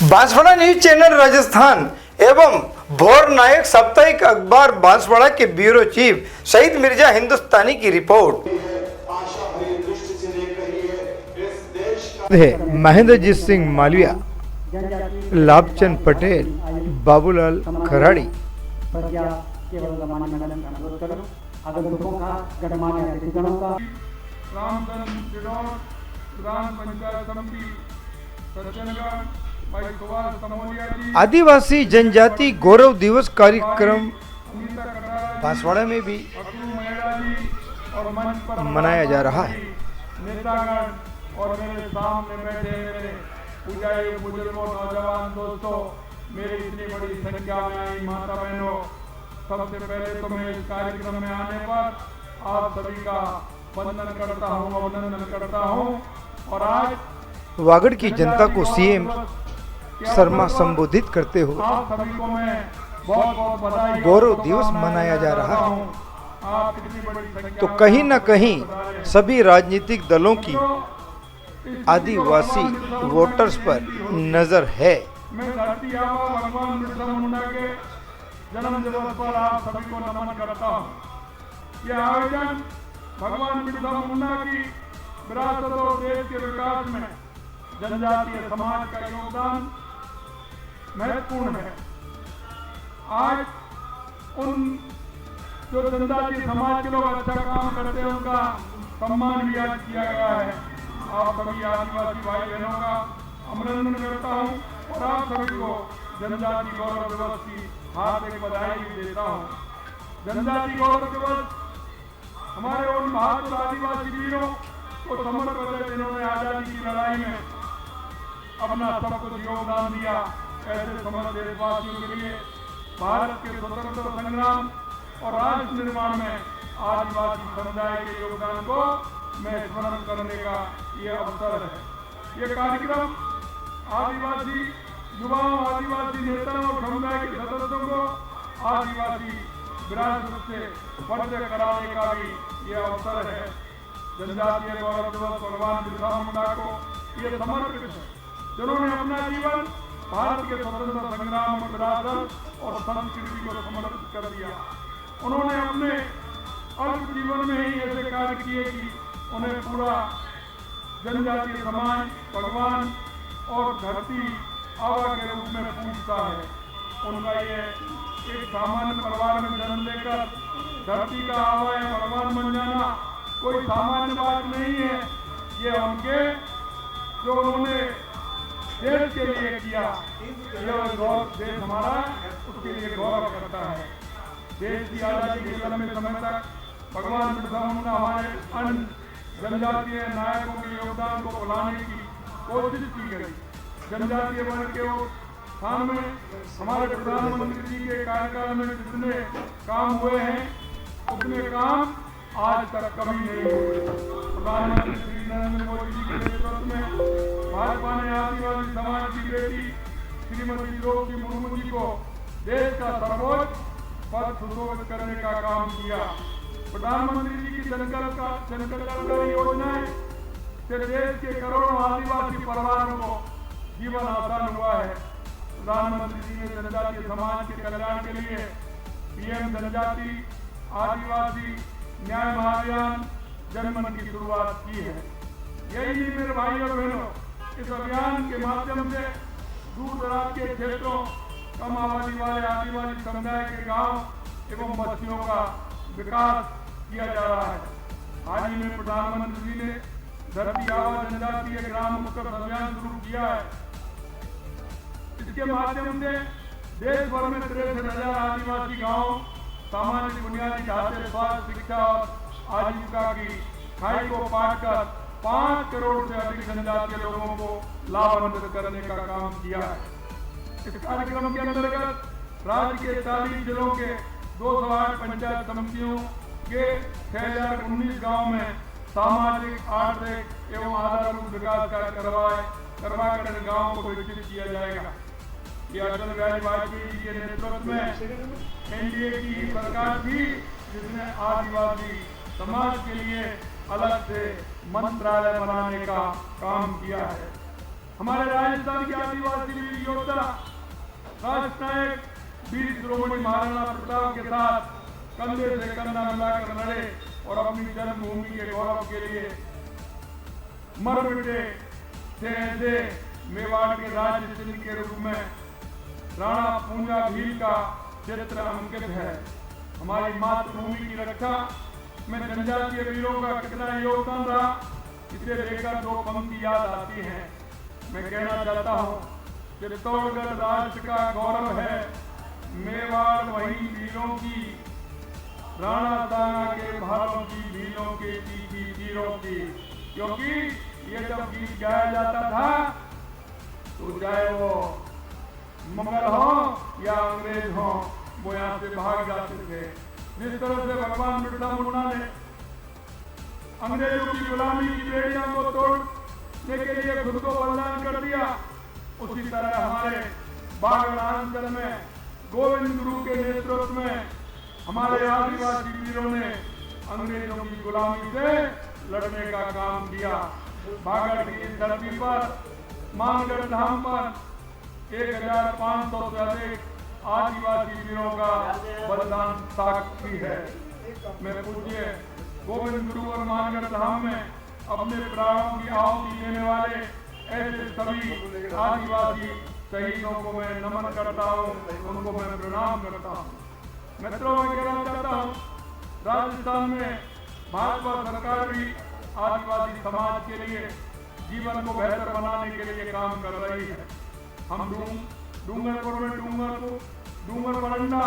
Banswara news channel Rajasthan एवं भोर नायक साप्ताहिक अखबार बांसवाड़ा के ब्यूरो चीफ शहीद मिर्जा हिंदुस्तानी की रिपोर्ट है। महेंद्रजीत सिंह मालविया, लाभचंद पटेल, बाबूलाल खराड़ी। आदिवासी जनजाति गौरव दिवस कार्यक्रम बांसवाड़ा में भी मनाया जा रहा है। नेतागण और मेरे सामने बैठे मेरे पूजारी बुजुर्गों नौजवान दोस्तों, मेरी इतनी बड़ी संख्या में आई माता बहनों, सबसे पहले तो मैं इस कार्यक्रम में आने पर आप सभी का वंदन करता हूँ, अभिनंदन करता हूँ। और आज वागड़ की जनता को सीएम शर्मा संबोधित करते हुए आप सभी को मैं बहुत बहुत बधाई गौरव दिवस मनाया जा रहा है। आप इतनी बड़ी संख्या तो कहीं न कहीं सभी राजनीतिक दलों की आदिवासी वोटर्स पर नजर है। मैं धरती आबा भगवान बिरसा मुंडा के जन्म दिवस पर आप सभी को नमन करता हूँ। यह आयोजन भगवान बिरसा मुंडा की विरासत और देश के विकास में जनजातीय समाज का योगदान महत्वपूर्ण है। आज उन जो जनजातीय समाज के लोग अच्छा काम करते हैं उनका सम्मान भी आज किया गया है। आप सभी आदिवासी भाई बहनों का अभिनंदन करता हूँ और आप सभी को जनजाति गौरव दिवस की हार्दिक बधाई भी देता हूँ। जनजाति गौरव दिवस हमारे उन बहादुर आदिवासी वीरों को समर्पित है जिन्होंने आजादी की लड़ाई में अपना सब कुछ योगदान दिया। ऐसे समस्त देशवासियों के लिए भारत के स्वतंत्र संग्राम और राष्ट्र निर्माण में आदिवासी समुदाय के योगदान को मैं स्मरण करने का ये अवसर है। ये कार्यक्रम आदिवासी युवाओं, आदिवासी नेताओं और समुदाय के सदस्यों को आदिवासी विरासत से परिचय कराने का भी ये अवसर है। जनजातीय गौरव दिवस भगवान बिरसा मुंडा को ये समर्पित है, जिन्होंने अपना जीवन भारत के स्वतंत्र संग्राम और विरासत और संस्कृति को समर्पित कर दिया। उन्होंने अपने अल्प जीवन में ही ऐसे कार्य किए कि उन्हें पूरा जनजातीय समाज भगवान और धरती आबा के रूप में पूजता है। उनका ये एक सामान्य परिवार में जन्म लेकर धरती का आबा या भगवान बन जाना कोई सामान्य बात नहीं है। ये उनके जो उन्होंने देश के लिए किया, यह गौरव देश हमारा उसके लिए गौरव करता है। देश की आजादी के लंबे समय तक भगवान बिरसा मुंडा हमारे अन्य जनजातीय नायकों के योगदान को बुलाने की कोशिश की गई। जनजातीय वर्ग के स्थान में हमारे प्रधानमंत्री जी के कार्यकाल में जितने काम हुए हैं उतने काम आज तक कभी नहीं हुए। प्रधानमंत्री श्री नरेंद्र मोदी जी के नेतृत्व में भाजपा ने आदिवासी समाज की बेटी श्रीमती द्रौपदी मुर्मू जी को देश का सर्वोच्च पद सुशोभित करने का काम किया। प्रधानमंत्री जी की जनकल्याणकारी योजनाएं से देश के करोड़ों आदिवासी परिवारों को जीवन आसान हुआ है। प्रधानमंत्री जी ने जनजातीय समाज के कल्याण के लिए पीएम जनजाति आदिवासी न्याय महाअभियान जनमन की शुरुआत की है। यही नहीं मेरे भाई और बहनों, इस अभियान के माध्यम से दूर दराज के क्षेत्रों, कम आबादी वाले आदिवासी समुदाय के गांव एवं बस्तियों का विकास किया जा रहा है। हाल ही में प्रधानमंत्री जी ने धरती आबा जनजातीय ग्राम उत्कर्ष अभियान शुरू किया है। इसके माध्यम से देश भर में 63,000 आदिवासी गांव सामान्य बुनियादी ढांचे, स्वास्थ्य, शिक्षा और आजीविका की खाई को पाटकर 5 करोड़ से अधिक जनजातीय लोगों को लाभान्वित करने का काम किया है। इस कार्यक्रम के अंतर्गत राज्य के 40 जिलों के 208 पंचायत समितियों के 6,019 गाँव में सामाजिक, आर्थिक एवं आधारभूत विकास कार्य करवाकर गाँव को विकसित किया जाएगा। ये अटल बिहारी वाजपेयी जी के नेतृत्व में एनडीए की सरकार थी, जिसने आदिवासी समाज के लिए अलग से मंत्रालय बनाने का काम किया है। हमारे राजस्थान के आदिवासी वीर योद्धा राष्ट्र नायक वीर शिरोमणि महाराणा प्रताप के साथ कंधे से कंधा मिलाकर लड़े और अपनी जन्मभूमि के गौरव के लिए मर मिटे थे। ऐसे मेवाड़ के राज्य चिन्ह के रूप में राणा पूंजा भील का चित्र अंकित है। हमारी मातृभूमि की रक्षा में जनजातीय वीरों का कितना योगदान रहा, इसे लेकर दो पंक्ति याद आती हैं। मैं कहना चाहता हूँ, चित्तौड़गढ़ राष्ट्र का गौरव है, मेवाड़ वही वीरों की, राणा दांगा के भालों की, भीलों के तीरों की। क्योंकि ये जब गीत गाया जाता था तो चाहे वो मंगल हो या अंग्रेज हो, वो यहाँ से भाग जाते थे। जिस तरह से भगवान बिरसा मुंडा ने अंग्रेजों की गुलामी की बेड़ियों को तोड़ने के लिए खुद को बलिदान कर दिया, उसी तरह हमारे बागड़ अंचल में गोविंद गुरु के नेतृत्व में हमारे आदिवासी वीरों ने अंग्रेजों की गुलामी से लड़ने का काम किया। बागड़ की इस धरती पर मानगढ़ धाम पर 1500 से अधिक आदिवासी वीरों का बलिदान साक्षी है। मैं पूज्य गोविंद गुरु और मानगढ़ धाम में अपने प्राणों की आहुति देने वाले ऐसे सभी आदिवासी शहीदों को मैं नमन करता हूँ, उनको मैं प्रणाम करता हूँ। मित्रों, मैं कहना चाहता हूँ, राजस्थान में भाजपा सरकार भी आदिवासी समाज के लिए जीवन को बेहतर बनाने के लिए काम कर रही है। हम डूंगरपुर में डूंगर बरंडा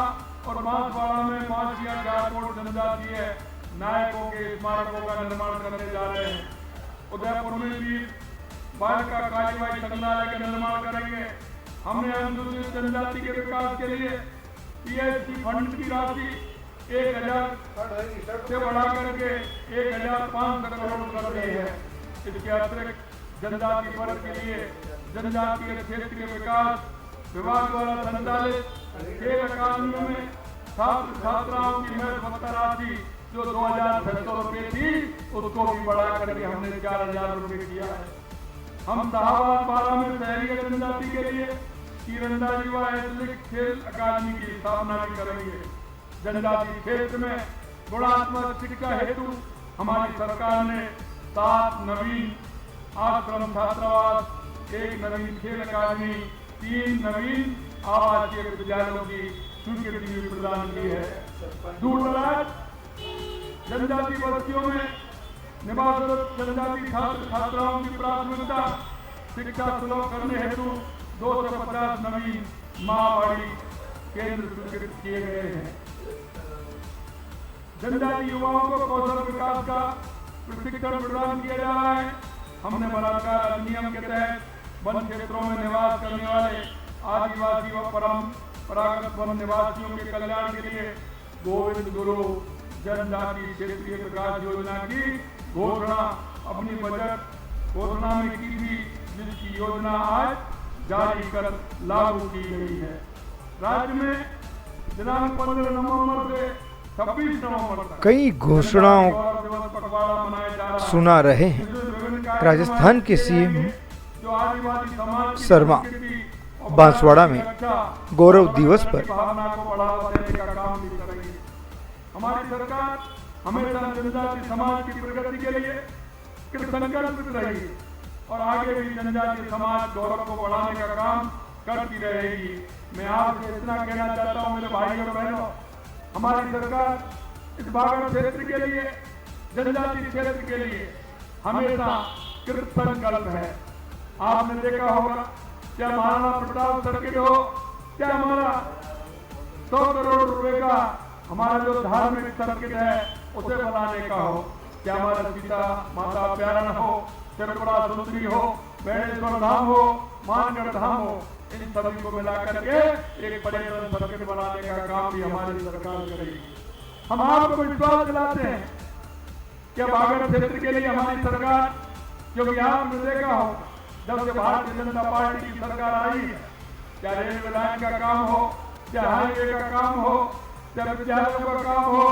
और बांसवाड़ा में मासिया जारकोट जनजातीय नायकों के स्मारकों का निर्माण करने जा रहे हैं। उदयपुर में भी बालिका कार्यवाही संग्रहालय का निर्माण करेंगे। हमने अनुसूचित जनजाति के विकास के लिए पीएचडी फंड की राशि 1000 से बढ़ा करके 1500 करोड़ कर दी है। इसके अतिरिक्त जनजाति वर्ग के लिए जनजातीय क्षेत्र के विकास विभाग द्वारा संचालित खेल अकादमियों में छात्र छात्राओं की महत्वपूर्ण राशि जो 2600 रुपये थी, उसको भी बढ़ा करके हमने 4000 रुपये किया है। हम शाहबाद 12 में शहरी जनजाति के लिए तीरंदाजी व एथलेटिक खेल अकादमी की स्थापना भी करेंगे। जनजाति क्षेत्र में गुणात्मक शिक्षा हेतु हमारी सरकार ने 7 नवीन आश्रम छात्रावास, 1 नवीन खेल अकादमी, 3 नवीन आवासीय विद्यालयों की स्वीकृति भी प्रदान की है। दूर दराज जनजाति बस्तियों में निवासरत जनजाति छात्र छात्राओं की प्राथमिकता शिक्षा सुलभ करने हेतु 250 नवीन माहवाड़ी केंद्र स्वीकृत किए गए हैं। जनजाति युवाओं को कौशल विकास का प्रशिक्षण प्रदान किया जा रहा है। हमने बलात्कार अधिनियम के तहत वन क्षेत्रों में निवास करने वाले आदिवासी व परंपरागत वन निवासियों के कल्याण के लिए गोविंद गुरु जनजाति क्षेत्रीय विकास योजना की घोषणा अपनी बजट घोषणा में की थी, जिसकी योजना आज जारी कर लागू की गई है। राज्य में दिनांक 15 नवंबर से 26 नवंबर तक कई घोषणाओं सुना रहे हैं। राजस्थान के सीएम शर्मा बांसवाड़ा में गौरव दिवस पर हमारी सरकार हमेशा जनजाति समाज की प्रगति के लिए कृतसंकल्पित रही और आगे भी जनजाति समाज गौरव को बढ़ाने का काम करती रहेगी। मैं आपसे इतना कहना चाहता हूँ मेरे भाइयों और बहनों, हमारी सरकार इस बागड़ क्षेत्र के लिए, जनजाति क्षेत्र के लिए हमेशा कृतसंकल्प है। आपने देखा होगा, क्या महाराणा प्रताप सर्किट हो, क्या हमारा 100 करोड़ रुपए का हमारा जो धार्मिक सर्किट है उसे बनाने का हो, क्या हमारा सीता माता अभ्यारण्य हो, त्रिपुरा सुंदरी हो, बेणेश्वर धाम हो, मानगढ़ धाम हो, इन सभी को मिलाकर के एक पर्यटन सर्किट बनाने का काम भी हमारी सरकार करेगी। हम आपको विश्वास दिलाते हैं कि बागड़ क्षेत्र के लिए हमारी सरकार, क्योंकि आपने देखा हो जब से भारतीय जनता पार्टी की सरकार आई है, क्या रेलवे लाइन का काम हो, क्या हाईवे का काम हो, क्या विद्यालयों का काम हो,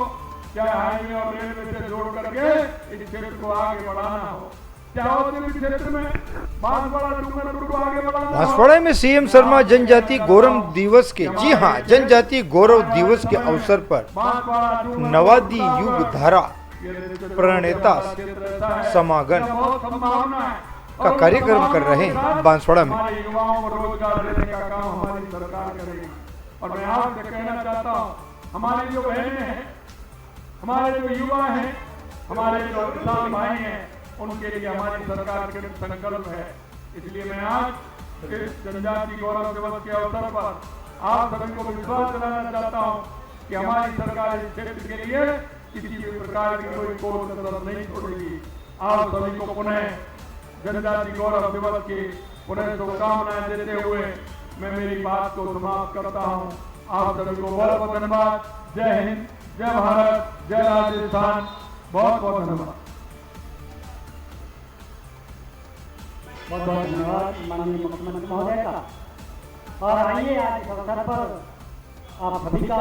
क्या हाईवे और रेलवे से जोड़ करके इस क्षेत्र को आगे बढ़ाना हो, चावल क्षेत्र में बांसवाड़ा डूंगरपुर को आगे बढ़ाना। बांसवाड़ा में सीएम शर्मा जनजाति गौरव दिवस के जनजाति गौरव दिवस के अवसर पर नवादी युग धारा प्रणेता समागम का कार्यक्रम कर रहे हैं बांसवाड़ा में। युवाओं को रोजगार देने का काम हमारी सरकार करेगी। और मैं आपसे कहना चाहता हूँ, हमारी जो बहनें हैं, हमारे जो युवा हैं, हमारे जो किसान भाई हैं, उनके लिए हमारी सरकार के संकल्प है। इसलिए मैं आज इस जनजाति गौरव दिवस के अवसर पर आप सभी को विश्वास दिलाना चाहता हूँ कि हमारी सरकार इस क्षेत्र के लिए किसी भी प्रकार की कोई कसर नहीं छोड़ेगी। आप सभी को पुनः जनजाति गौरव दिवस की पुनः शुभकामनाएं देते हुए मैं मेरी बात को समाप्त करता हूँ। आप सभी को बहुत बहुत धन्यवाद। जय हिंद, जय भारत, जय राजस्थान। बहुत बहुत धन्यवाद। बहुत बहुत धन्यवाद माननीय मुख्यमंत्री महोदय का। और आइए आज इस अवसर पर आप सभी का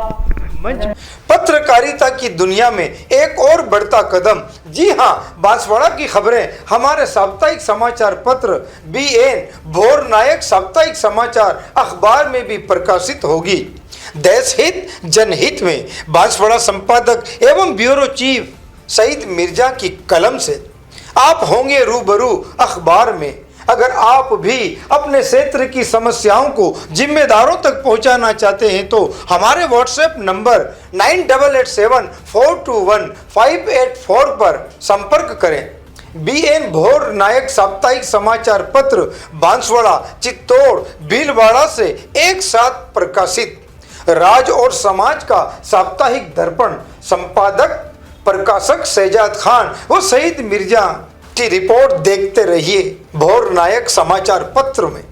मंच पत्रकारिता की दुनिया में एक और बढ़ता कदम। जी हाँ, बांसवाड़ा की खबरें हमारे साप्ताहिक समाचार पत्र BN भोर नायक साप्ताहिक समाचार अखबार में भी प्रकाशित होगी। देश हित जनहित में बांसवाड़ा संपादक एवं ब्यूरो चीफ सईद मिर्जा की कलम से आप होंगे रूबरू अखबार में। अगर आप भी अपने क्षेत्र की समस्याओं को जिम्मेदारों तक पहुंचाना चाहते हैं तो हमारे व्हाट्सएप नंबर 9887421584 पर संपर्क करें। BN भोर नायक साप्ताहिक समाचार पत्र बांसवाड़ा, चित्तौड़, भीलवाड़ा से एक साथ प्रकाशित। राज और समाज का साप्ताहिक दर्पण संपादक प्रकाशक शहजाद खान व सईद मिर्जा की रिपोर्ट देखते रहिए भोर नायक समाचार पत्र में।